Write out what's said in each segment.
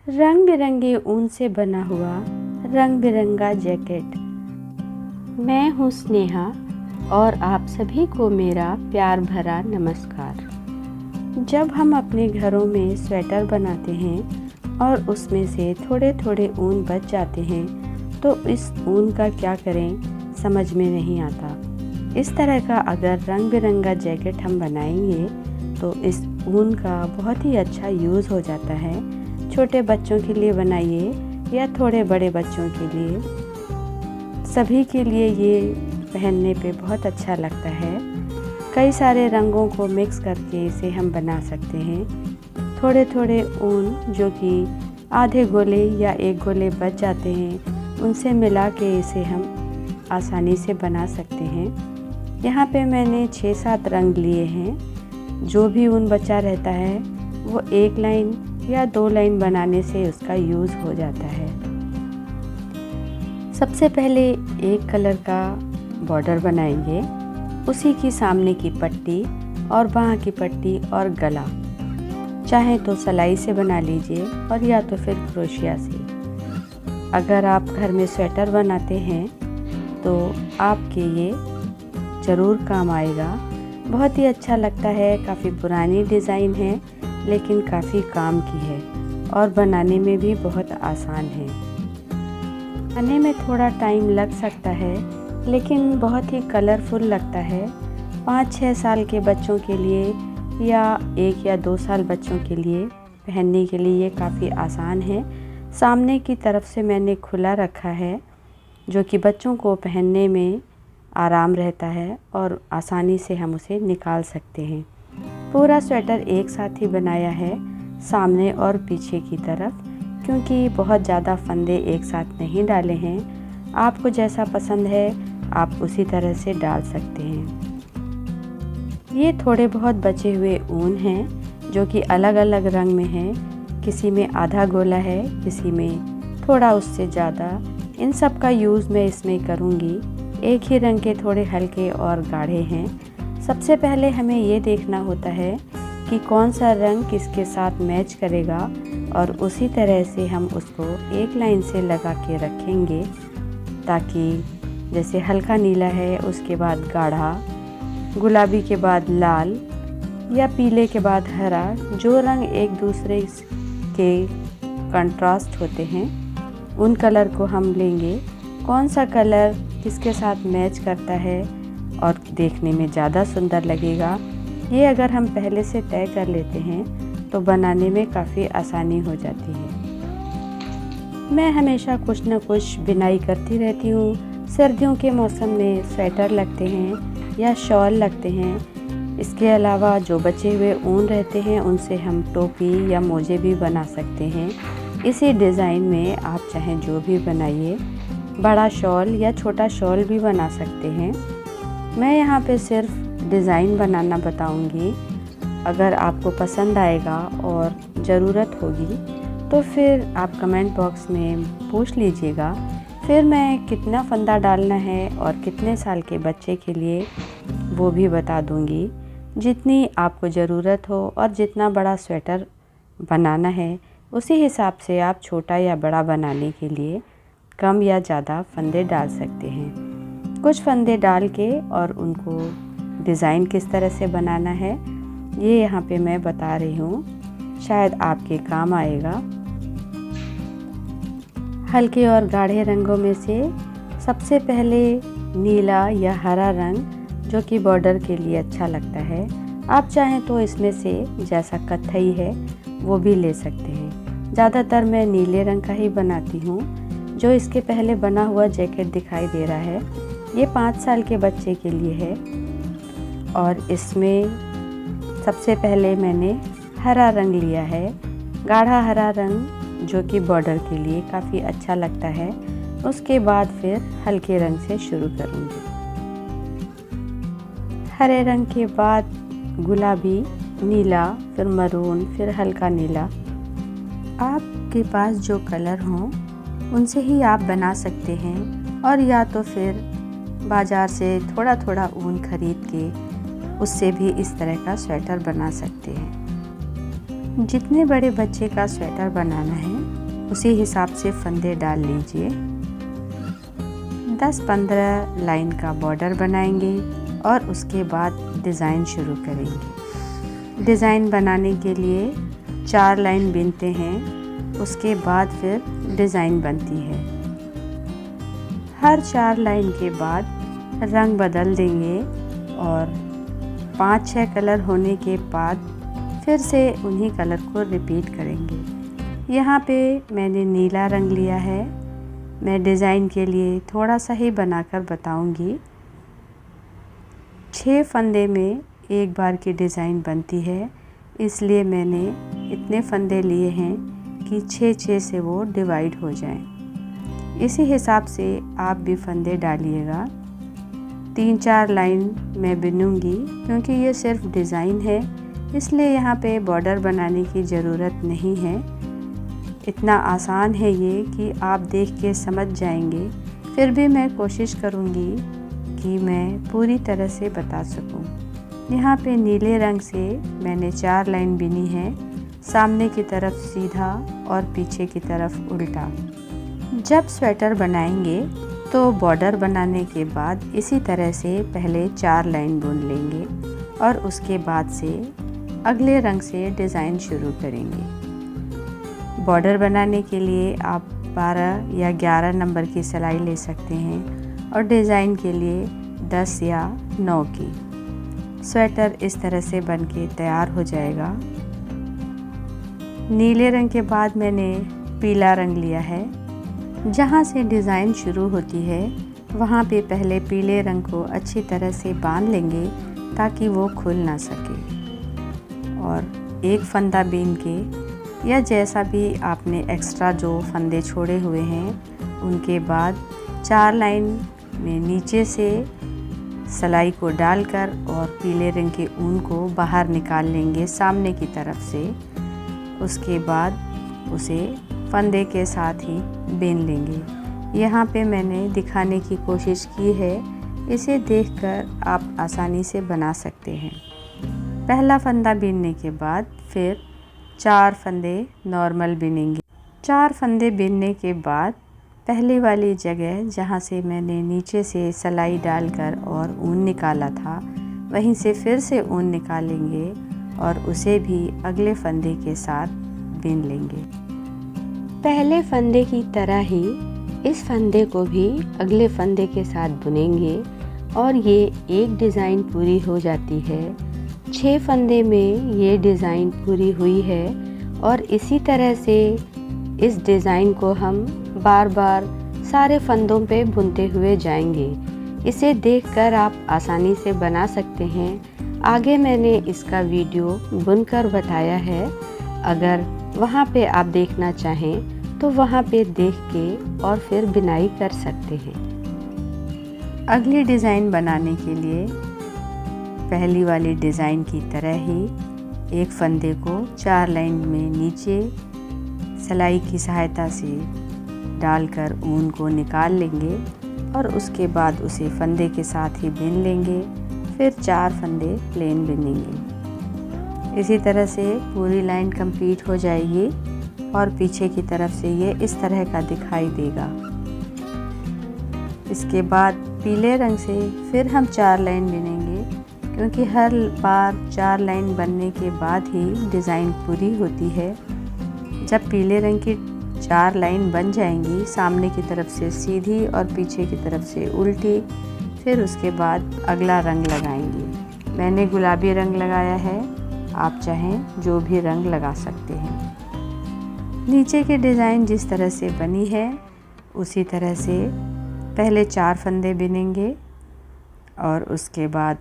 रंग बिरंगे ऊन से बना हुआ रंग बिरंगा जैकेट। मैं हूँ स्नेहा और आप सभी को मेरा प्यार भरा नमस्कार। जब हम अपने घरों में स्वेटर बनाते हैं और उसमें से थोड़े थोड़े ऊन बच जाते हैं तो इस ऊन का क्या करें समझ में नहीं आता। इस तरह का अगर रंग बिरंगा जैकेट हम बनाएंगे तो इस ऊन का बहुत ही अच्छा यूज़ हो जाता है। छोटे बच्चों के लिए बनाइए या थोड़े बड़े बच्चों के लिए, सभी के लिए ये पहनने पे बहुत अच्छा लगता है। कई सारे रंगों को मिक्स करके इसे हम बना सकते हैं। थोड़े थोड़े ऊन जो कि आधे गोले या एक गोले बच जाते हैं उनसे मिला के इसे हम आसानी से बना सकते हैं। यहाँ पे मैंने 6-7 रंग लिए हैं। जो भी ऊन बचा रहता है वो एक लाइन या 2 लाइन बनाने से उसका यूज़ हो जाता है। सबसे पहले एक कलर का बॉर्डर बनाएंगे, उसी की सामने की पट्टी और बाँह की पट्टी और गला चाहे तो सिलाई से बना लीजिए और या तो फिर क्रोशिया से। अगर आप घर में स्वेटर बनाते हैं तो आपके ये ज़रूर काम आएगा। बहुत ही अच्छा लगता है। काफ़ी पुरानी डिज़ाइन है लेकिन काफ़ी काम की है और बनाने में भी बहुत आसान है। बनाने में थोड़ा टाइम लग सकता है लेकिन बहुत ही कलरफुल लगता है। 5-6 साल के बच्चों के लिए या 1 या 2 साल बच्चों के लिए पहनने के लिए ये काफ़ी आसान है। सामने की तरफ से मैंने खुला रखा है जो कि बच्चों को पहनने में आराम रहता है और आसानी से हम उसे निकाल सकते हैं। पूरा स्वेटर एक साथ ही बनाया है सामने और पीछे की तरफ, क्योंकि बहुत ज़्यादा फंदे एक साथ नहीं डाले हैं। आपको जैसा पसंद है आप उसी तरह से डाल सकते हैं। ये थोड़े बहुत बचे हुए ऊन हैं जो कि अलग अलग रंग में हैं। किसी में आधा गोला है, किसी में थोड़ा उससे ज़्यादा। इन सब का यूज़ मैं इसमें करूँगी। एक ही रंग के थोड़े हल्के और गाढ़े हैं। सबसे पहले हमें ये देखना होता है कि कौन सा रंग किसके साथ मैच करेगा और उसी तरह से हम उसको एक लाइन से लगा के रखेंगे, ताकि जैसे हल्का नीला है उसके बाद गाढ़ा, गुलाबी के बाद लाल या पीले के बाद हरा, जो रंग एक दूसरे के कंट्रास्ट होते हैं उन कलर को हम लेंगे। कौन सा कलर किसके साथ मैच करता है और देखने में ज़्यादा सुंदर लगेगा, ये अगर हम पहले से तय कर लेते हैं तो बनाने में काफ़ी आसानी हो जाती है। मैं हमेशा कुछ न कुछ बुनाई करती रहती हूँ। सर्दियों के मौसम में स्वेटर लगते हैं या शॉल लगते हैं। इसके अलावा जो बचे हुए ऊन रहते हैं उनसे हम टोपी या मोजे भी बना सकते हैं। इसी डिज़ाइन में आप चाहें जो भी बनाइए, बड़ा शॉल या छोटा शॉल भी बना सकते हैं। मैं यहाँ पे सिर्फ डिज़ाइन बनाना बताऊँगी। अगर आपको पसंद आएगा और ज़रूरत होगी तो फिर आप कमेंट बॉक्स में पूछ लीजिएगा। फिर मैं कितना फंदा डालना है और कितने साल के बच्चे के लिए वो भी बता दूँगी। जितनी आपको ज़रूरत हो और जितना बड़ा स्वेटर बनाना है उसी हिसाब से आप छोटा या बड़ा बनाने के लिए कम या ज़्यादा फंदे डाल सकते हैं। कुछ फंदे डाल के और उनको डिज़ाइन किस तरह से बनाना है ये यहाँ पे मैं बता रही हूँ, शायद आपके काम आएगा। हल्के और गाढ़े रंगों में से सबसे पहले नीला या हरा रंग जो कि बॉर्डर के लिए अच्छा लगता है। आप चाहें तो इसमें से जैसा कत्थई है वो भी ले सकते हैं। ज़्यादातर मैं नीले रंग का ही बनाती हूँ। जो इसके पहले बना हुआ जैकेट दिखाई दे रहा है ये 5 साल के बच्चे के लिए है और इसमें सबसे पहले मैंने हरा रंग लिया है, गाढ़ा हरा रंग जो कि बॉर्डर के लिए काफ़ी अच्छा लगता है। उसके बाद फिर हल्के रंग से शुरू करूँगी। हरे रंग के बाद गुलाबी, नीला, फिर मरून, फिर हल्का नीला। आपके पास जो कलर हों उनसे ही आप बना सकते हैं और या तो फिर बाज़ार से थोड़ा थोड़ा ऊन खरीद के उससे भी इस तरह का स्वेटर बना सकते हैं। जितने बड़े बच्चे का स्वेटर बनाना है उसी हिसाब से फंदे डाल लीजिए। 10-15 लाइन का बॉर्डर बनाएंगे और उसके बाद डिज़ाइन शुरू करेंगे। डिज़ाइन बनाने के लिए 4 लाइन बुनते हैं, उसके बाद फिर डिज़ाइन बनती है। हर 4 लाइन के बाद रंग बदल देंगे और 5-6 कलर होने के बाद फिर से उन्हीं कलर को रिपीट करेंगे। यहाँ पे मैंने नीला रंग लिया है। मैं डिज़ाइन के लिए थोड़ा सा ही बनाकर बताऊंगी। 6 फंदे में एक बार की डिज़ाइन बनती है, इसलिए मैंने इतने फंदे लिए हैं कि 6-6 से वो डिवाइड हो जाएं। इसी हिसाब से आप भी फंदे डालिएगा। 3-4 लाइन मैं बुनूंगी क्योंकि ये सिर्फ डिज़ाइन है, इसलिए यहाँ पे बॉर्डर बनाने की ज़रूरत नहीं है। इतना आसान है ये कि आप देख के समझ जाएंगे। फिर भी मैं कोशिश करूँगी कि मैं पूरी तरह से बता सकूँ। यहाँ पे नीले रंग से मैंने 4 लाइन बुनी है, सामने की तरफ सीधा और पीछे की तरफ उल्टा। जब स्वेटर बनाएंगे तो बॉर्डर बनाने के बाद इसी तरह से पहले 4 लाइन बुन लेंगे और उसके बाद से अगले रंग से डिज़ाइन शुरू करेंगे। बॉर्डर बनाने के लिए आप 12 या 11 नंबर की सिलाई ले सकते हैं और डिज़ाइन के लिए 10 या 9 की। स्वेटर इस तरह से बनके तैयार हो जाएगा। नीले रंग के बाद मैंने पीला रंग लिया है। जहाँ से डिज़ाइन शुरू होती है वहाँ पे पहले पीले रंग को अच्छी तरह से बांध लेंगे ताकि वो खुल ना सके। और एक फंदा बीन के या जैसा भी आपने एक्स्ट्रा जो फंदे छोड़े हुए हैं उनके बाद 4 लाइन में नीचे से सिलाई को डालकर और पीले रंग के ऊन को बाहर निकाल लेंगे सामने की तरफ से। उसके बाद उसे फंदे के साथ ही बीन लेंगे। यहाँ पे मैंने दिखाने की कोशिश की है, इसे देखकर आप आसानी से बना सकते हैं। पहला फंदा बीनने के बाद फिर 4 फंदे नॉर्मल बीनेंगे। 4 फंदे बीनने के बाद पहले वाली जगह जहाँ से मैंने नीचे से सिलाई डालकर और ऊन निकाला था वहीं से फिर से ऊन निकालेंगे और उसे भी अगले फंदे के साथ बीन लेंगे। पहले फंदे की तरह ही इस फंदे को भी अगले फंदे के साथ बुनेंगे और ये एक डिज़ाइन पूरी हो जाती है। 6 फंदे में ये डिज़ाइन पूरी हुई है और इसी तरह से इस डिज़ाइन को हम बार बार सारे फंदों पे बुनते हुए जाएंगे। इसे देखकर आप आसानी से बना सकते हैं। आगे मैंने इसका वीडियो बुनकर बताया है, अगर वहाँ पे आप देखना चाहें तो वहाँ पे देख के और फिर बुनाई कर सकते हैं। अगली डिज़ाइन बनाने के लिए पहली वाली डिज़ाइन की तरह ही एक फंदे को 4 लाइन में नीचे सिलाई की सहायता से डालकर ऊन को निकाल लेंगे और उसके बाद उसे फंदे के साथ ही बीन लेंगे। फिर 4 फंदे प्लेन बीनेंगे। इसी तरह से पूरी लाइन कंप्लीट हो जाएगी और पीछे की तरफ से ये इस तरह का दिखाई देगा। इसके बाद पीले रंग से फिर हम 4 लाइन बीनेंगे, क्योंकि हर बार 4 लाइन बनने के बाद ही डिज़ाइन पूरी होती है। जब पीले रंग की 4 लाइन बन जाएंगी, सामने की तरफ से सीधी और पीछे की तरफ से उल्टी, फिर उसके बाद अगला रंग लगाएंगे। मैंने गुलाबी रंग लगाया है, आप चाहें जो भी रंग लगा सकते हैं। नीचे की डिज़ाइन जिस तरह से बनी है उसी तरह से पहले 4 फंदे बिनेंगे और उसके बाद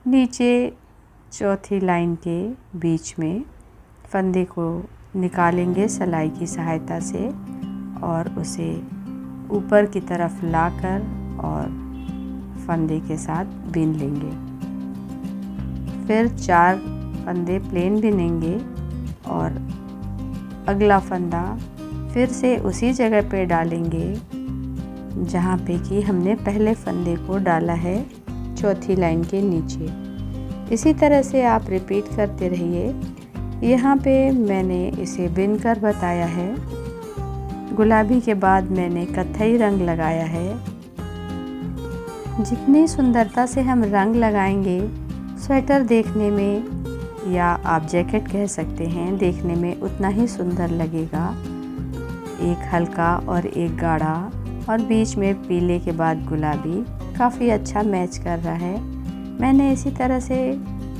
नीचे चौथी लाइन के बीच में फंदे को निकालेंगे सिलाई की सहायता से और उसे ऊपर की तरफ लाकर और फंदे के साथ बीन लेंगे। फिर 4 फंदे प्लेन बिनेंगे और अगला फंदा फिर से उसी जगह पे डालेंगे जहाँ पे कि हमने पहले फंदे को डाला है, चौथी लाइन के नीचे। इसी तरह से आप रिपीट करते रहिए। यहाँ पे मैंने इसे बिनकर बताया है। गुलाबी के बाद मैंने कत्थई रंग लगाया है। जितनी सुंदरता से हम रंग लगाएंगे, स्वेटर देखने में, या आप जैकेट कह सकते हैं, देखने में उतना ही सुंदर लगेगा। एक हल्का और एक गाढ़ा और बीच में पीले के बाद गुलाबी काफ़ी अच्छा मैच कर रहा है। मैंने इसी तरह से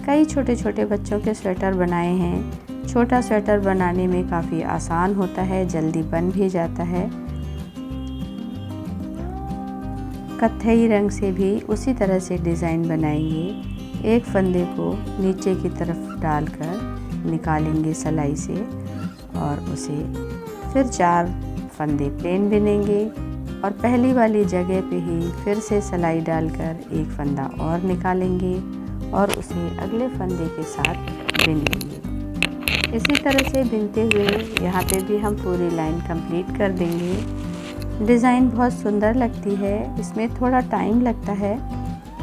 कई छोटे छोटे बच्चों के स्वेटर बनाए हैं। छोटा स्वेटर बनाने में काफ़ी आसान होता है, जल्दी बन भी जाता है। कत्थई रंग से भी उसी तरह से डिज़ाइन बनाएंगे। एक फंदे को नीचे की तरफ डालकर निकालेंगे सिलाई से और उसे फिर 4 फंदे प्लेन बिनेंगे और पहली वाली जगह पे ही फिर से सिलाई डालकर एक फंदा और निकालेंगे और उसे अगले फंदे के साथ बिन लेंगे। इसी तरह से बिनते हुए यहाँ पे भी हम पूरी लाइन कंप्लीट कर देंगे। डिज़ाइन बहुत सुंदर लगती है। इसमें थोड़ा टाइम लगता है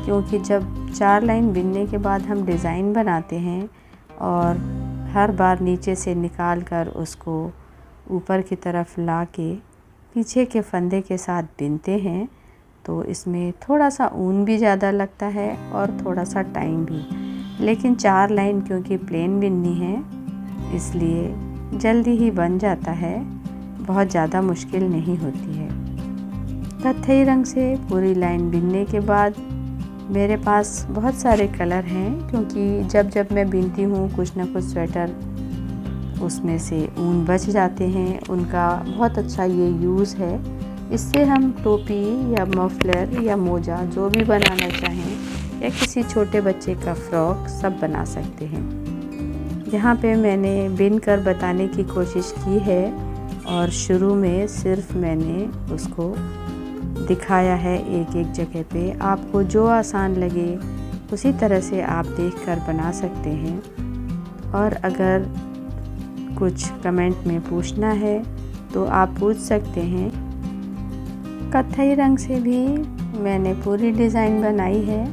क्योंकि जब 4 लाइन बिनने के बाद हम डिज़ाइन बनाते हैं और हर बार नीचे से निकाल कर उसको ऊपर की तरफ ला के पीछे के फंदे के साथ बिनते हैं, तो इसमें थोड़ा सा ऊन भी ज़्यादा लगता है और थोड़ा सा टाइम भी। लेकिन 4 लाइन क्योंकि प्लेन बिननी है इसलिए जल्दी ही बन जाता है, बहुत ज़्यादा मुश्किल नहीं होती है। कत्थई रंग से पूरी लाइन बिनने के बाद मेरे पास बहुत सारे कलर हैं क्योंकि जब जब मैं बिनती हूँ कुछ ना कुछ स्वेटर उसमें से ऊन बच जाते हैं। उनका बहुत अच्छा ये यूज़ है। इससे हम टोपी या मफलर या मोजा जो भी बनाना चाहें या किसी छोटे बच्चे का फ्रॉक सब बना सकते हैं। यहाँ पे मैंने बिन कर बताने की कोशिश की है और शुरू में सिर्फ मैंने उसको दिखाया है एक एक जगह पे। आपको जो आसान लगे उसी तरह से आप देखकर बना सकते हैं। और अगर कुछ कमेंट में पूछना है तो आप पूछ सकते हैं। कत्थई रंग से भी मैंने पूरी डिज़ाइन बनाई है।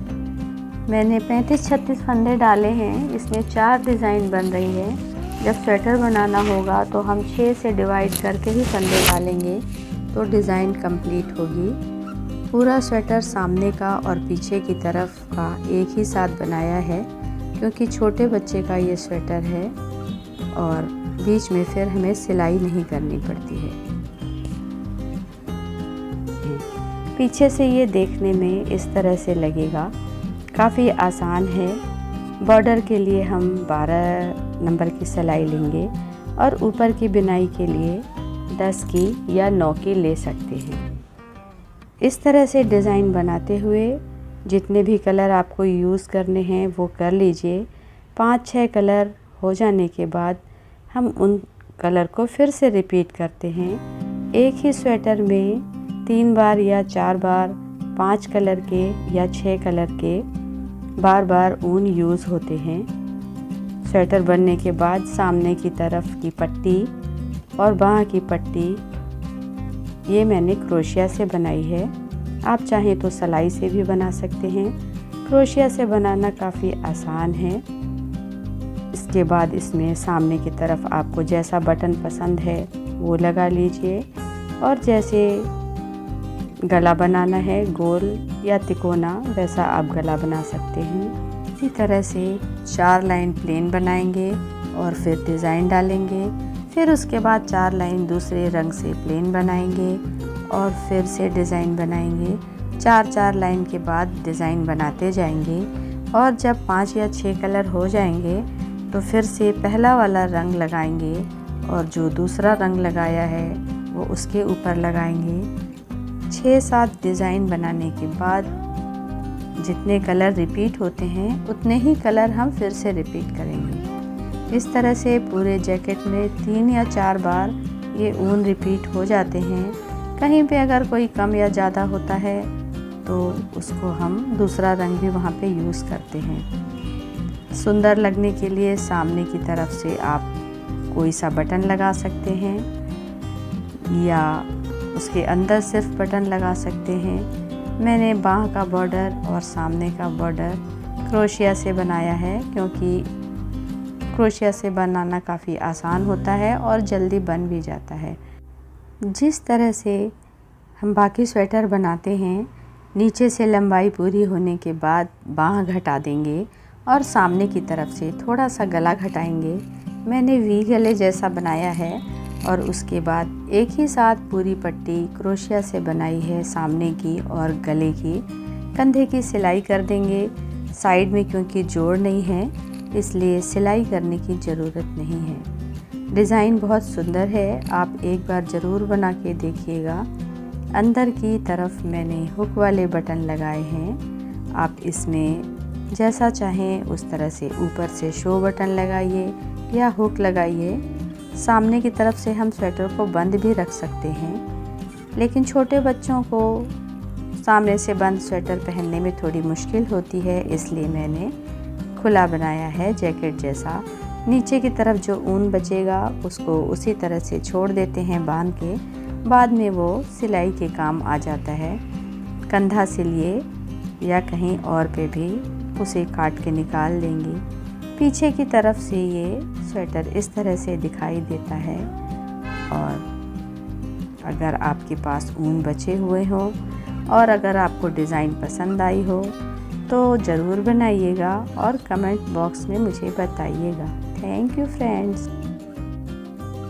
मैंने 35-36 फंदे डाले हैं। इसमें 4 डिज़ाइन बन रही है। जब स्वेटर बनाना होगा तो हम 6 से डिवाइड करके ही फंदे डालेंगे तो डिज़ाइन कंप्लीट होगी। पूरा स्वेटर सामने का और पीछे की तरफ का एक ही साथ बनाया है क्योंकि छोटे बच्चे का ये स्वेटर है और बीच में फिर हमें सिलाई नहीं करनी पड़ती है। पीछे से ये देखने में इस तरह से लगेगा, काफ़ी आसान है। बॉर्डर के लिए हम 12 नंबर की सिलाई लेंगे और ऊपर की बिनाई के लिए 10 की या 9 की ले सकते हैं। इस तरह से डिज़ाइन बनाते हुए जितने भी कलर आपको यूज़ करने हैं वो कर लीजिए। 5-6 कलर हो जाने के बाद हम उन कलर को फिर से रिपीट करते हैं। एक ही स्वेटर में 3 बार या 4 बार 5 कलर के या 6 कलर के बार बार ऊन यूज़ होते हैं। स्वेटर बनने के बाद सामने की तरफ की पट्टी और बाँह की पट्टी ये मैंने क्रोशिया से बनाई है। आप चाहें तो सिलाई से भी बना सकते हैं। क्रोशिया से बनाना काफ़ी आसान है। इसके बाद इसमें सामने की तरफ आपको जैसा बटन पसंद है वो लगा लीजिए और जैसे गला बनाना है गोल या तिकोना वैसा आप गला बना सकते हैं। इसी तरह से 4 लाइन प्लेन बनाएंगे और फिर डिज़ाइन डालेंगे। फिर उसके बाद 4 लाइन दूसरे रंग से प्लेन बनाएंगे और फिर से डिज़ाइन बनाएंगे। 4-4 लाइन के बाद डिज़ाइन बनाते जाएंगे और जब 5 या 6 कलर हो जाएंगे तो फिर से पहला वाला रंग लगाएंगे और जो दूसरा रंग लगाया है वो उसके ऊपर लगाएंगे। 6-7 डिज़ाइन बनाने के बाद जितने कलर रिपीट होते हैं उतने ही कलर हम फिर से रिपीट करेंगे। इस तरह से पूरे जैकेट में 3 या 4 बार ये ऊन रिपीट हो जाते हैं। कहीं पे अगर कोई कम या ज़्यादा होता है तो उसको हम दूसरा रंग भी वहाँ पे यूज़ करते हैं। सुंदर लगने के लिए सामने की तरफ से आप कोई सा बटन लगा सकते हैं या उसके अंदर सिर्फ बटन लगा सकते हैं। मैंने बाँह का बॉर्डर और सामने का बॉर्डर क्रोशिया से बनाया है क्योंकि क्रोशिया से बनाना काफ़ी आसान होता है और जल्दी बन भी जाता है। जिस तरह से हम बाकी स्वेटर बनाते हैं, नीचे से लंबाई पूरी होने के बाद बाँह घटा देंगे और सामने की तरफ से थोड़ा सा गला घटाएंगे। मैंने वी गले जैसा बनाया है और उसके बाद एक ही साथ पूरी पट्टी क्रोशिया से बनाई है सामने की और गले की। कंधे की सिलाई कर देंगे। साइड में क्योंकि जोड़ नहीं है इसलिए सिलाई करने की ज़रूरत नहीं है। डिज़ाइन बहुत सुंदर है, आप एक बार ज़रूर बना के देखिएगा। अंदर की तरफ मैंने हुक वाले बटन लगाए हैं। आप इसमें जैसा चाहें उस तरह से ऊपर से शो बटन लगाइए या हुक लगाइए। सामने की तरफ से हम स्वेटर को बंद भी रख सकते हैं, लेकिन छोटे बच्चों को सामने से बंद स्वेटर पहनने में थोड़ी मुश्किल होती है, इसलिए मैंने खुला बनाया है जैकेट जैसा। नीचे की तरफ जो ऊन बचेगा उसको उसी तरह से छोड़ देते हैं बांध के, बाद में वो सिलाई के काम आ जाता है। कंधा सिलिए या कहीं और पे भी उसे काट के निकाल देंगे। पीछे की तरफ से ये स्वेटर इस तरह से दिखाई देता है। और अगर आपके पास ऊन बचे हुए हों और अगर आपको डिज़ाइन पसंद आई हो तो ज़रूर बनाइएगा और कमेंट बॉक्स में मुझे बताइएगा। Thank you friends.